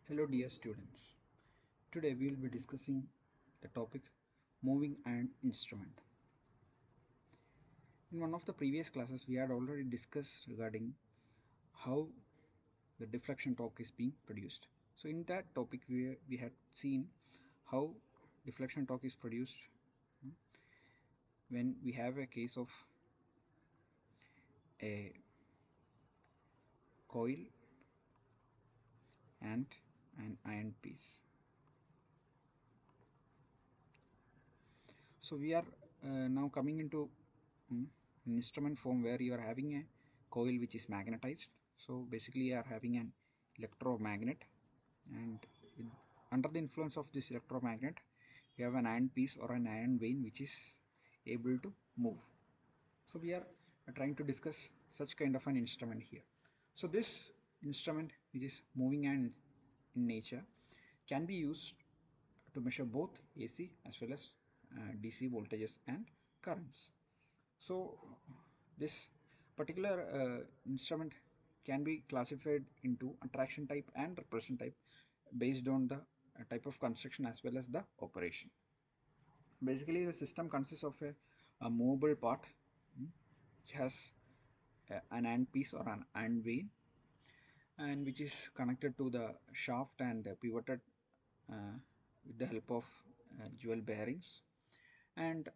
Hello dear students. Today we will be discussing the topic moving an instrument. In one of the previous classes we had already discussed regarding how the deflection torque is being produced. So in that topic we had seen how deflection torque is produced when we have a case of a coil and an iron piece. So we are now coming into an instrument form where you are having a coil which is magnetized. So basically you are having an electromagnet, and with, under the influence of this electromagnet you have an iron piece or an iron vein which is able to move. So we are trying to discuss such kind of an instrument here. So this instrument, which is moving and in nature, can be used to measure both AC as well as DC voltages and currents. So this particular instrument can be classified into attraction type and repulsion type based on the type of construction as well as the operation. Basically the system consists of a movable part, which has an end piece or an end vein, and which is connected to the shaft and pivoted uh, with the help of jewel bearings. And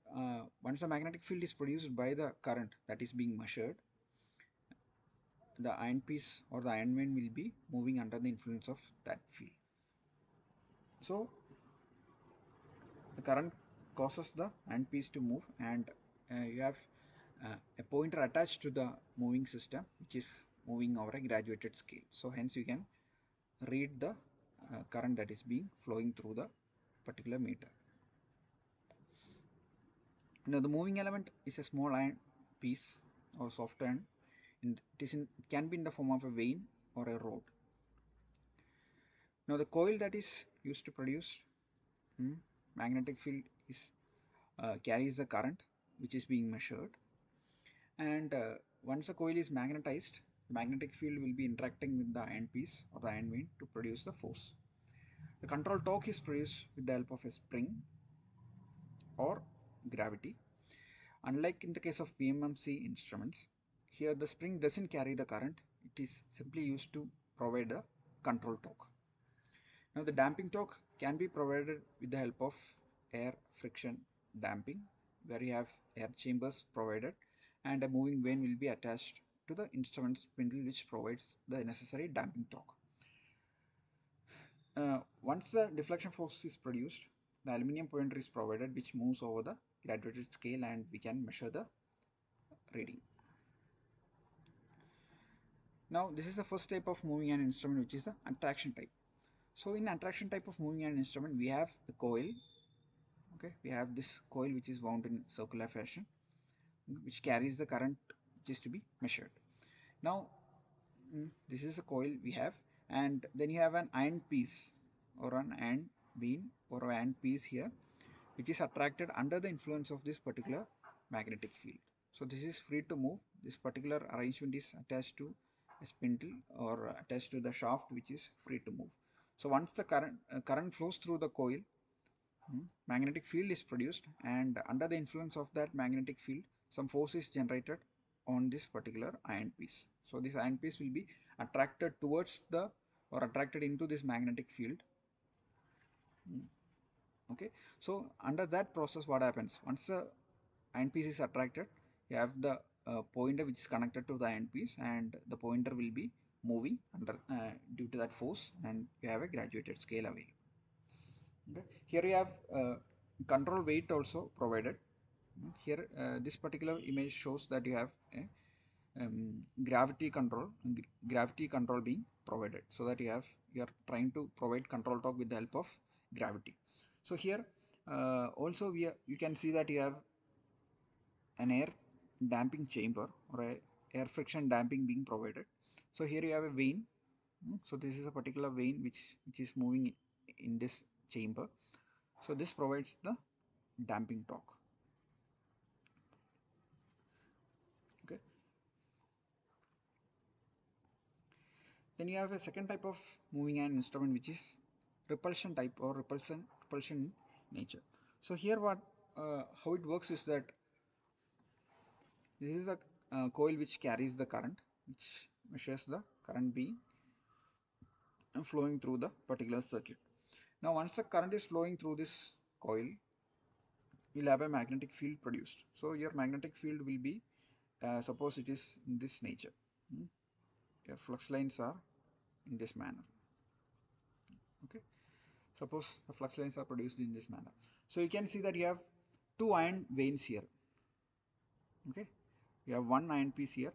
once the magnetic field is produced by the current that is being measured, the iron piece or the iron vein will be moving under the influence of that field. So the current causes the iron piece to move, and you have a pointer attached to the moving system which is moving over a graduated scale. So hence you can read the current that is being flowing through the particular meter. Now the moving element is a small iron piece or soft iron, and it can be in the form of a vein or a rod. Now the coil that is used to produce magnetic field is carries the current which is being measured, and once the coil is magnetized, the magnetic field will be interacting with the iron piece or the iron vein to produce the force. The control torque is produced with the help of a spring or gravity. Unlike in the case of PMMC instruments, here the spring doesn't carry the current, it is simply used to provide the control torque. Now the damping torque can be provided with the help of air friction damping, where you have air chambers provided and a moving vane will be attached to the instrument spindle, which provides the necessary damping torque. Once the deflection force is produced, the aluminum pointer is provided which moves over the graduated scale and we can measure the reading. Now this is the first type of moving an instrument, which is the attraction type. So in attraction type of moving an instrument we have the coil. Okay, we have this coil which is wound in circular fashion, which carries the current which is to be measured. Now this is a coil we have, and then you have an iron piece or an iron beam or an iron piece here, which is attracted under the influence of this particular magnetic field. So this is free to move. This particular arrangement is attached to a spindle or attached to the shaft, which is free to move. So once the current flows through the coil, magnetic field is produced, and under the influence of that magnetic field some force is generated on this particular iron piece. So this iron piece will be attracted towards the or attracted into this magnetic field. Okay, so under that process what happens, once the iron piece is attracted, you have the pointer which is connected to the iron piece, and the pointer will be moving under due to that force, and you have a graduated scale available. Okay. Here you have control weight also provided. Here this particular image shows that you have a gravity control being provided, so that you are trying to provide control torque with the help of gravity. So here also you can see that you have an air damping chamber or a air friction damping being provided. So here you have a vane. So this is a particular vane which is moving in this chamber. So this provides the damping torque. Okay. Then you have a second type of moving iron instrument, which is repulsion type or repulsion nature. So here what how it works is that this is a coil which carries the current, which measures the current being flowing through the particular circuit. Now once the current is flowing through this coil, you'll have a magnetic field produced. So your magnetic field will be, suppose it is in this nature. Your flux lines are in this manner. Okay, suppose the flux lines are produced in this manner. So you can see that you have two iron veins here. Okay, you have one iron piece here.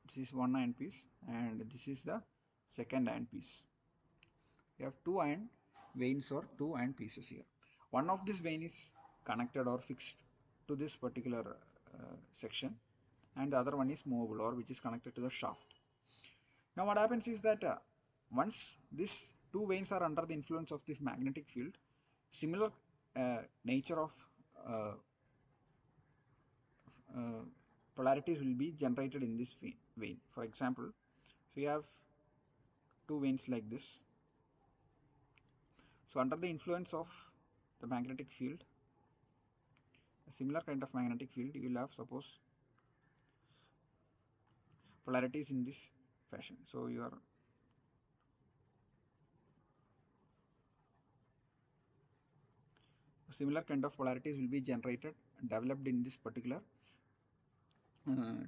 This is one iron piece, and this is the second iron piece. You have two iron veins or two iron pieces here. One of this vein is connected or fixed to this particular section, and the other one is movable or which is connected to the shaft. Now what happens is that once these two veins are under the influence of this magnetic field, similar nature of uh, polarities will be generated in this vein. For example, so you have two veins like this. So under the influence of the magnetic field, a similar kind of magnetic field, you will have, suppose, polarities in this fashion. So your similar kind of polarities will be generated and developed in this particular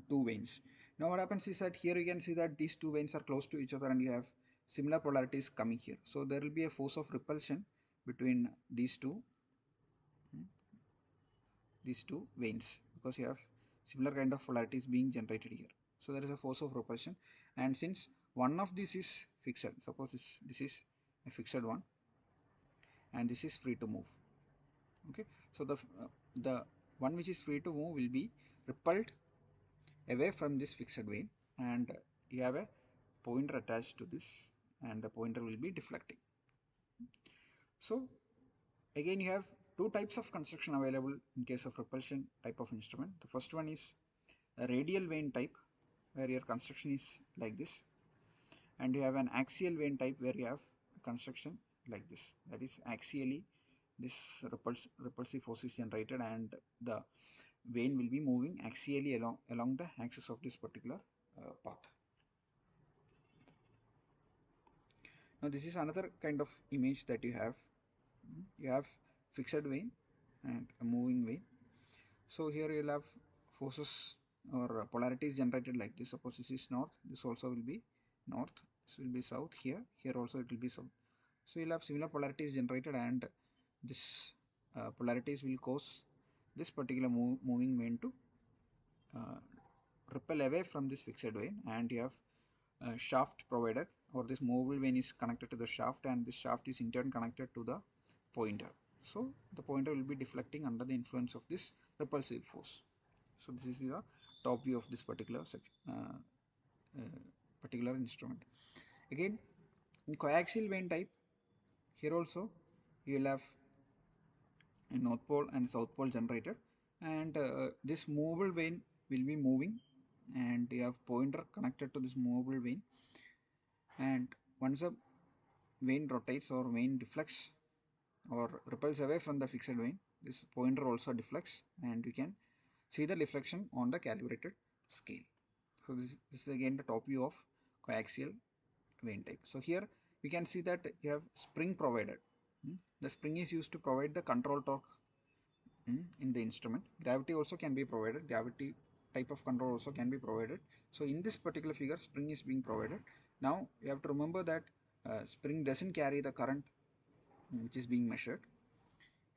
two veins. Now what happens is that here you can see that these two veins are close to each other and you have similar polarities coming here. So there will be a force of repulsion between these two veins, because you have similar kind of polarities being generated here. So there is a force of repulsion, and since one of these is fixed, suppose this is a fixed one and this is free to move. Okay, so the one which is free to move will be repelled away from this fixed vein, and you have a pointer attached to this, and the pointer will be deflecting. So again you have two types of construction available in case of repulsion type of instrument. The first one is a radial vane type, where your construction is like this, and you have an axial vane type where you have construction like this. That is, axially this repulsive force is generated and the vane will be moving axially along the axis of this particular path. Now this is another kind of image that you have. You have fixed vane and a moving vane. So here you'll have forces or polarities generated like this. Suppose this is north, this also will be north, this will be south, here also it will be south. So you'll have similar polarities generated, and this polarities will cause this particular moving vane to uh, repel away from this fixed vane, and you have shaft provided, or this movable vane is connected to the shaft, and this shaft is in turn connected to the pointer. So the pointer will be deflecting under the influence of this repulsive force. So this is the top view of this particular particular instrument. Again, in coaxial vane type, here also you will have a north pole and south pole generated, and this movable vane will be moving, and you have pointer connected to this movable vane, and once a vane rotates or vane deflects or repels away from the fixed vane, this pointer also deflects, and you can see the reflection on the calibrated scale. So this is again the top view of coaxial vane type. So here we can see that you have spring provided. The spring is used to provide the control torque in the instrument. Gravity also can be provided. Gravity type of control also can be provided. So in this particular figure, spring is being provided. Now you have to remember that spring doesn't carry the current which is being measured.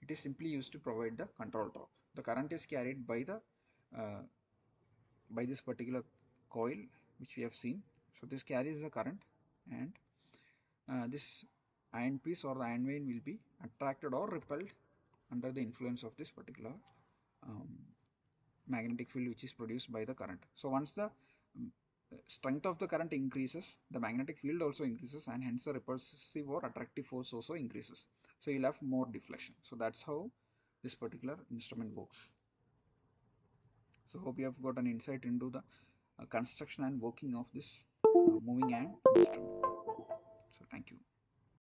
It is simply used to provide the control torque. The current is carried uh, by this particular coil which we have seen. So this carries the current, and this iron piece or the iron vein will be attracted or repelled under the influence of this particular um, magnetic field which is produced by the current. So once the strength of the current increases, the magnetic field also increases, and hence the repulsive or attractive force also increases. So you'll have more deflection. So that's how this particular instrument works. So hope you have got an insight into the construction and working of this moving and instrument.